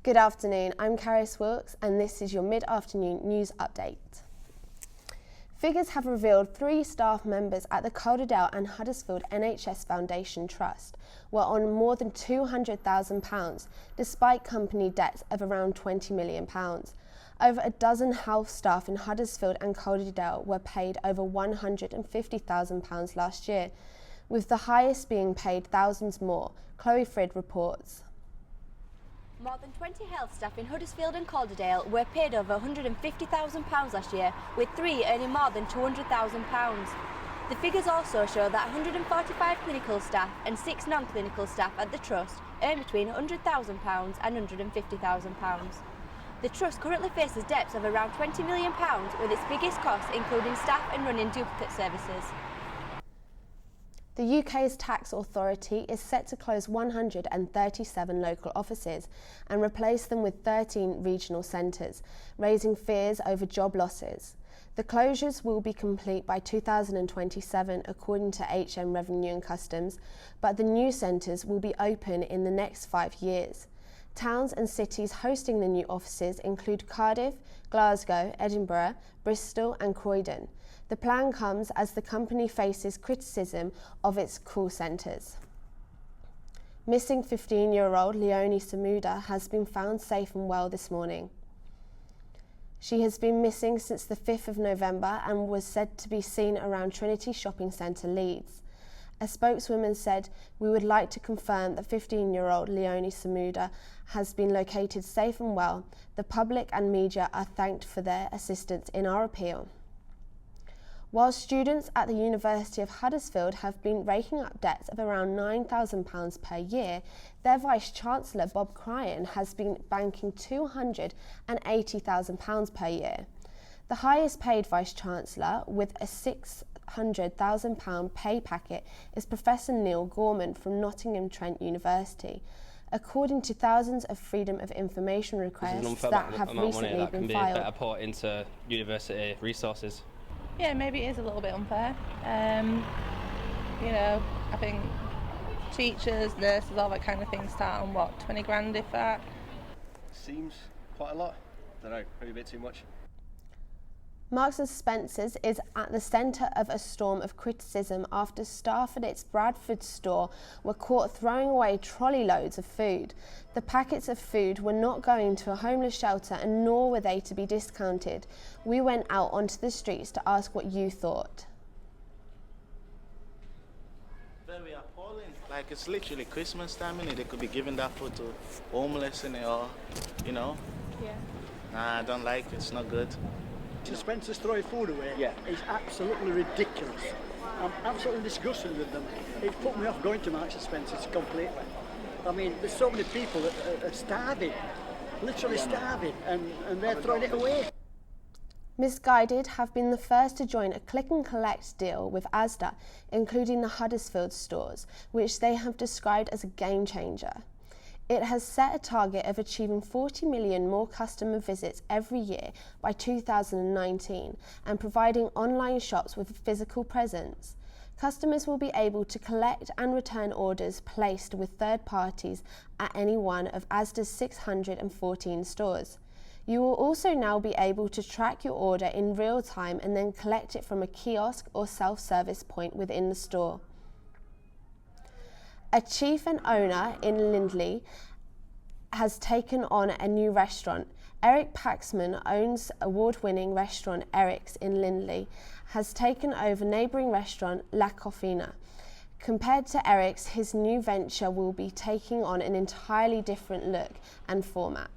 Good afternoon, I'm Caris Wilkes and this is your mid-afternoon news update. Figures have revealed 3 staff members at the Calderdale and Huddersfield NHS Foundation Trust were on more than £200,000 despite company debts of around £20 million. Over a dozen health staff in Huddersfield and Calderdale were paid over £150,000 last year, with the highest being paid thousands more, Chloe Frid reports. More than 20 health staff in Huddersfield and Calderdale were paid over £150,000 last year, with 3 earning more than £200,000. The figures also show that 145 clinical staff and 6 non-clinical staff at the Trust earn between £100,000 and £150,000. The Trust currently faces debts of around £20 million, with its biggest costs including staff and running duplicate services. The UK's tax authority is set to close 137 local offices and replace them with 13 regional centres, raising fears over job losses. The closures will be complete by 2027 according to HM Revenue and Customs, but the new centres will be open in the next 5 years. Towns and cities hosting the new offices include Cardiff, Glasgow, Edinburgh, Bristol and Croydon. The plan comes as the company faces criticism of its call centres. Missing 15-year-old Leonie Samuda has been found safe and well this morning. She has been missing since the 5th of November and was said to be seen around Trinity Shopping Centre, Leeds. A spokeswoman said, "We would like to confirm that 15-year-old Leonie Samuda has been located safe and well. The public and media are thanked for their assistance in our appeal." While students at the University of Huddersfield have been raking up debts of around £9,000 per year, their Vice-Chancellor Bob Cryan has been banking £280,000 per year. The highest paid Vice-Chancellor, with a £600,000 pay packet, is Professor Neil Gorman from Nottingham Trent University, according to thousands of Freedom of Information requests that have recently been filed. Better put into university resources. Yeah, maybe it is a little bit unfair. I think teachers, nurses, all that kind of thing start on 20 grand if that? Seems quite a lot. Don't know, maybe a bit too much. Marks and Spencer's is at the centre of a storm of criticism after staff at its Bradford store were caught throwing away trolley loads of food. The packets of food were not going to a homeless shelter and nor were they to be discounted. We went out onto the streets to ask what you thought. Very appalling. Like, it's literally Christmas time, innit? They could be giving that food to homeless, innit? Or, Yeah. Nah, I don't like it. It's not good. Spencer's throwing food away is absolutely ridiculous. I'm absolutely disgusted with them. It's put me off going to Marks and Spencer's completely. I mean, there's so many people that are starving, literally starving, and they're throwing it away. Misguided have been the first to join a click and collect deal with Asda, including the Huddersfield stores, which they have described as a game changer. It has set a target of achieving 40 million more customer visits every year by 2019 and providing online shops with a physical presence. Customers will be able to collect and return orders placed with third parties at any one of Asda's 614 stores. You will also now be able to track your order in real time and then collect it from a kiosk or self-service point within the store. A chief and owner in Lindley has taken on a new restaurant. Eric Paxman owns award-winning restaurant Eric's in Lindley, has taken over neighbouring restaurant La Coffina. Compared to Eric's, his new venture will be taking on an entirely different look and format.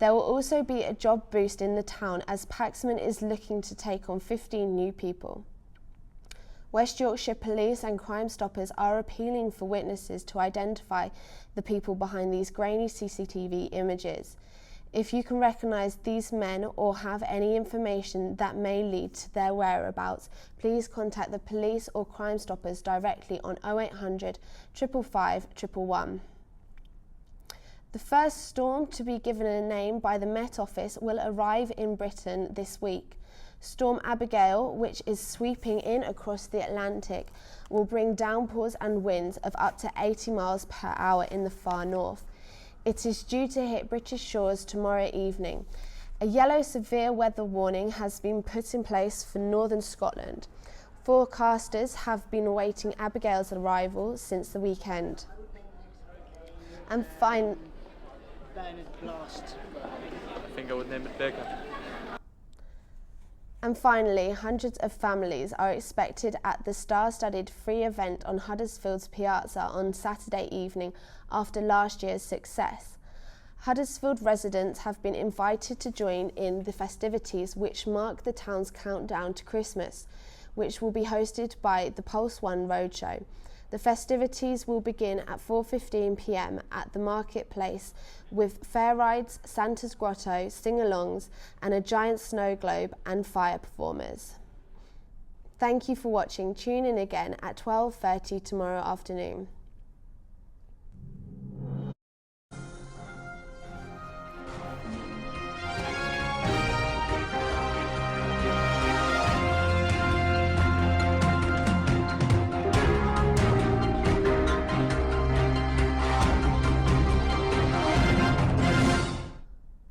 There will also be a job boost in the town as Paxman is looking to take on 15 new people. West Yorkshire Police and Crime Stoppers are appealing for witnesses to identify the people behind these grainy CCTV images. If you can recognise these men or have any information that may lead to their whereabouts, please contact the police or Crime Stoppers directly on 0800 555 111. The first storm to be given a name by the Met Office will arrive in Britain this week. Storm Abigail, which is sweeping in across the Atlantic, will bring downpours and winds of up to 80 miles per hour in the far north. It is due to hit British shores tomorrow evening. A yellow severe weather warning has been put in place for northern Scotland. Forecasters have been awaiting Abigail's arrival since the weekend. And Bernard Blast. I think I would name it Baker. And finally, hundreds of families are expected at the star-studded free event on Huddersfield's Piazza on Saturday evening after last year's success. Huddersfield residents have been invited to join in the festivities which mark the town's countdown to Christmas, which will be hosted by the Pulse One Roadshow. The festivities will begin at 4:15 p.m. at the marketplace with fair rides, Santa's Grotto, sing-alongs and a giant snow globe and fire performers. Thank you for watching. Tune in again at 12:30 tomorrow afternoon.